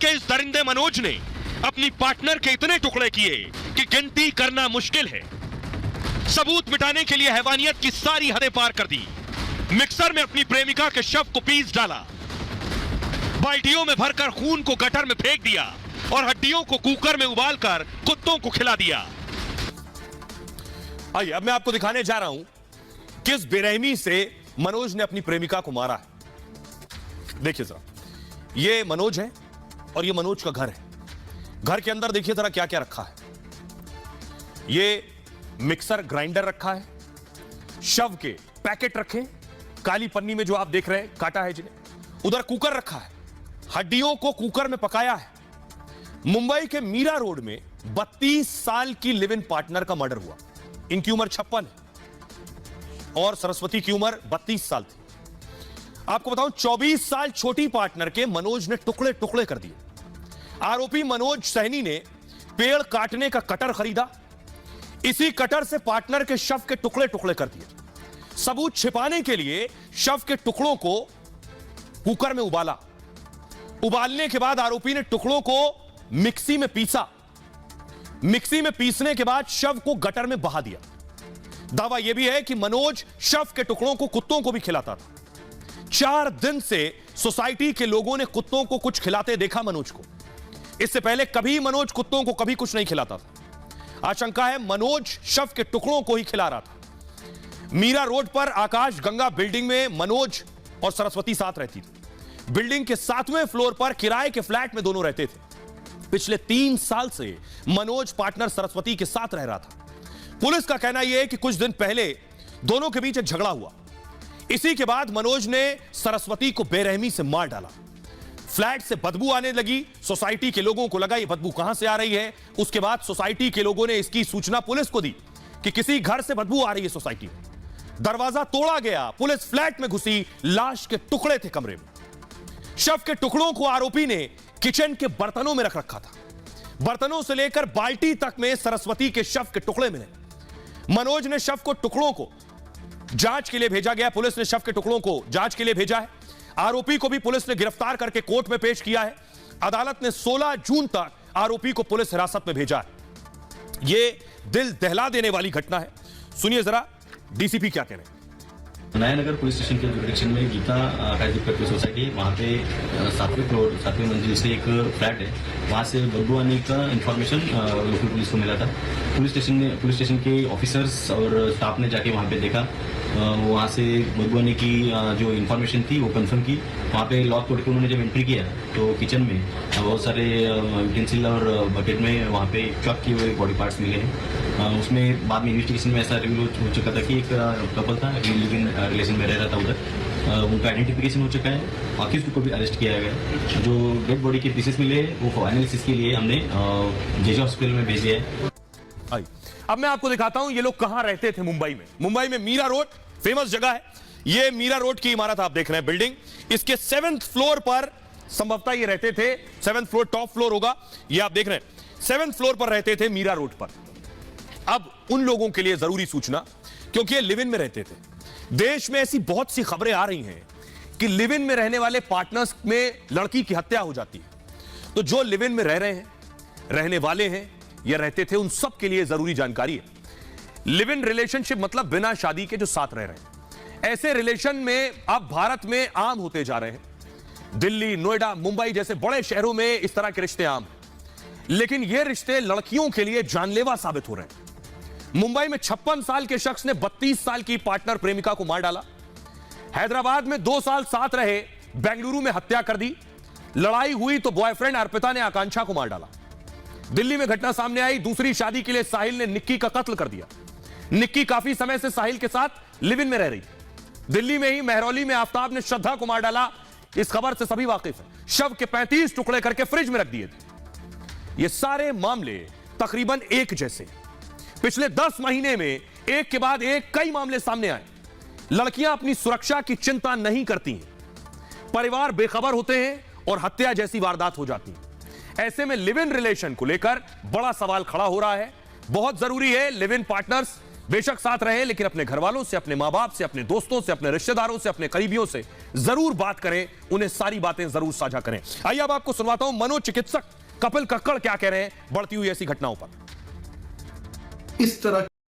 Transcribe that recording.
कि इस दरिंदे मनोज ने अपनी पार्टनर के इतने टुकड़े किए कि गिनती करना मुश्किल है। सबूत मिटाने के लिए हैवानियत की सारी हदें पार कर दी। मिक्सर में अपनी प्रेमिका के शव को पीस डाला, बाल्टियों में भरकर खून को गटर में फेंक दिया और हड्डियों को कुकर में उबालकर कुत्तों को खिला दिया। आइए अब मैं आपको दिखाने जा रहा हूं किस बेरहमी से मनोज ने अपनी प्रेमिका को मारा है। देखिए जरा, ये मनोज है और ये मनोज का घर है। घर के अंदर देखिए जरा क्या क्या रखा है। ये मिक्सर ग्राइंडर रखा है, शव के पैकेट रखे काली पन्नी में जो आप देख रहे हैं, काटा है जिन्हें। उधर कुकर रखा है, हड्डियों को कुकर में पकाया है। मुंबई के मीरा रोड में 32 साल की लिव इन पार्टनर का मर्डर हुआ। इनकी उम्र 56 है और सरस्वती की उम्र 32 साल थी। आपको बताऊं, 24 साल छोटी पार्टनर के मनोज ने टुकड़े टुकड़े कर दिए। आरोपी मनोज सहनी ने पेड़ काटने का कटर खरीदा, इसी कटर से पार्टनर के शव के टुकड़े टुकड़े कर दिए। सबूत छिपाने के लिए शव के टुकड़ों को कुकर में उबाला। उबालने के बाद आरोपी ने टुकड़ों को मिक्सी में पीसा। मिक्सी में पीसने के बाद शव को गटर में बहा दिया। दावा यह भी है कि मनोज शव के टुकड़ों को कुत्तों को भी खिलाता था। 4 दिन से सोसाइटी के लोगों ने कुत्तों को कुछ खिलाते देखा मनोज को। इससे पहले कभी मनोज कुत्तों को कभी कुछ नहीं खिलाता था। आशंका है मनोज शव के टुकड़ों को ही खिला रहा था। मीरा रोड पर आकाश गंगा बिल्डिंग में मनोज और सरस्वती साथ रहती थी। बिल्डिंग के 7वें फ्लोर पर किराए के फ्लैट में दोनों रहते थे। पिछले 3 साल से मनोज पार्टनर सरस्वती के साथ रह रहा था। पुलिस का कहना यह है कि कुछ दिन पहले दोनों के बीच एक झगड़ा हुआ। इसी के बाद मनोज ने सरस्वती को बेरहमी से मार डाला। फ्लैट से बदबू आने लगी। सोसाइटी के लोगों को लगा ये बदबू कहां से आ रही है। उसके बाद सोसाइटी के लोगों ने इसकी सूचना पुलिस को दी कि किसी घर से बदबू आ रही है सोसाइटी में। दरवाजा तोड़ा गया, पुलिस फ्लैट में घुसी, लाश के टुकड़े थे कमरे में। शव के टुकड़ों को आरोपी ने किचन के बर्तनों में रख रखा था। बर्तनों से लेकर बाल्टी तक में सरस्वती के शव के टुकड़े मिले। मनोज ने शव को टुकड़ों को जांच के लिए भेजा गया। पुलिस ने शव के टुकड़ों को जांच के लिए भेजा है। आरोपी को भी पुलिस ने गिरफ्तार करके कोर्ट में पेश किया है। अदालत ने 16 जून तक आरोपी को पुलिस हिरासत में भेजा है। यह दिल दहला देने वाली घटना है। सुनिए जरा डीसीपी क्या कह रहे हैं। नयानगर पुलिस स्टेशन के जुरिडिक्शन में गीता कायदे सोसाइटी, वहाँ पे 7वें फ्लोर 7वें मंजिल से एक फ्लैट है। वहाँ से बदबू आने का इन्फॉर्मेशन लोकल पुलिस को मिला था। पुलिस स्टेशन के ऑफिसर्स और स्टाफ ने जाके वहाँ पे देखा। वहाँ से बदबू आने की जो इन्फॉर्मेशन थी वो कंफर्म की। वहाँ पे लॉक तोड़ के उन्होंने जब एंट्री किया तो किचन में बहुत सारे यूटेंसिल और बकेट में वहाँ पे चॉप किए हुए बॉडी पार्ट्स मिले हैं। उसमें बाद में इन्वेस्टिगेशन में ऐसा रिवील हो चुका था कि एक कपल था, लिव इन रिलेशन में रह रहा था उधर। उनका आइडेंटिफिकेशन हो चुका है। बाकी को भी अरेस्ट किया गया। जो डेड बॉडी के पीसेस मिले वो एनालिसिस के लिए हमने जेजे हॉस्पिटल में भेज दिया है। अब मैं आपको दिखाता हूं ये लोग कहां रहते थे मुंबई में। मुंबई में मीरा रोड फेमस जगह है। ये मीरा रोड की इमारत आप देख रहे हैं, बिल्डिंग। इसके 7th फ्लोर पर संभवतः ये रहते थे। 7th फ्लोर टॉप फ्लोर होगा, ये आप देख रहे हैं। 7th फ्लोर पर रहते थे मीरा रोड पर। अब उन लोगों के लिए जरूरी सूचना, क्योंकि ये लिव इन में रहते थे। देश में ऐसी बहुत सी खबरें आ रही हैं कि लिव इन में रहने वाले पार्टनर्स में लड़की की हत्या हो जाती है। तो जो लिव इन में रह रहे हैं, रहने वाले हैं या रहते थे, उन सब के लिए जरूरी जानकारी है। लिव इन रिलेशनशिप मतलब बिना शादी के जो साथ रह रहे हैं। ऐसे रिलेशन में अब भारत में आम होते जा रहे हैं। दिल्ली, नोएडा, मुंबई जैसे बड़े शहरों में इस तरह के रिश्ते आम हैं। लेकिन ये रिश्ते लड़कियों के लिए जानलेवा साबित हो रहे हैं। मुंबई में 56 साल के शख्स ने 32 साल की पार्टनर प्रेमिका को मार डाला। हैदराबाद में 2 साल साथ रहे, बेंगलुरु में हत्या कर दी। लड़ाई हुई तो बॉयफ्रेंड अर्पिता ने आकांक्षा को मार डाला। दिल्ली में घटना सामने आई, दूसरी शादी के लिए साहिल ने निक्की का कत्ल कर दिया। निक्की काफी समय से साहिल के साथ लिव इन में रह रही। दिल्ली में ही मेहरौली में आफ्ताब ने श्रद्धा को मार डाला। इस खबर से सभी वाकिफ हैं। शव के 35 टुकड़े करके फ्रिज में रख दिए थे। ये सारे मामले तकरीबन एक जैसे। पिछले 10 महीने में एक के बाद एक कई मामले सामने आए। लड़कियां अपनी सुरक्षा की चिंता नहीं करती हैं, परिवार बेखबर होते हैं और हत्या जैसी वारदात हो जाती है। ऐसे में लिव इन रिलेशन को लेकर बड़ा सवाल खड़ा हो रहा है। बहुत जरूरी है लिव इन पार्टनर्स बेशक साथ रहे, लेकिन अपने घर वालों से, अपने मां बाप से, अपने दोस्तों से, अपने रिश्तेदारों से, अपने करीबियों से जरूर बात करें, उन्हें सारी बातें जरूर साझा करें। आइए अब आपको सुनवाता हूं मनोचिकित्सक कपिल कक्कड़ क्या कह रहे हैं बढ़ती हुई ऐसी घटनाओं पर। इस तरह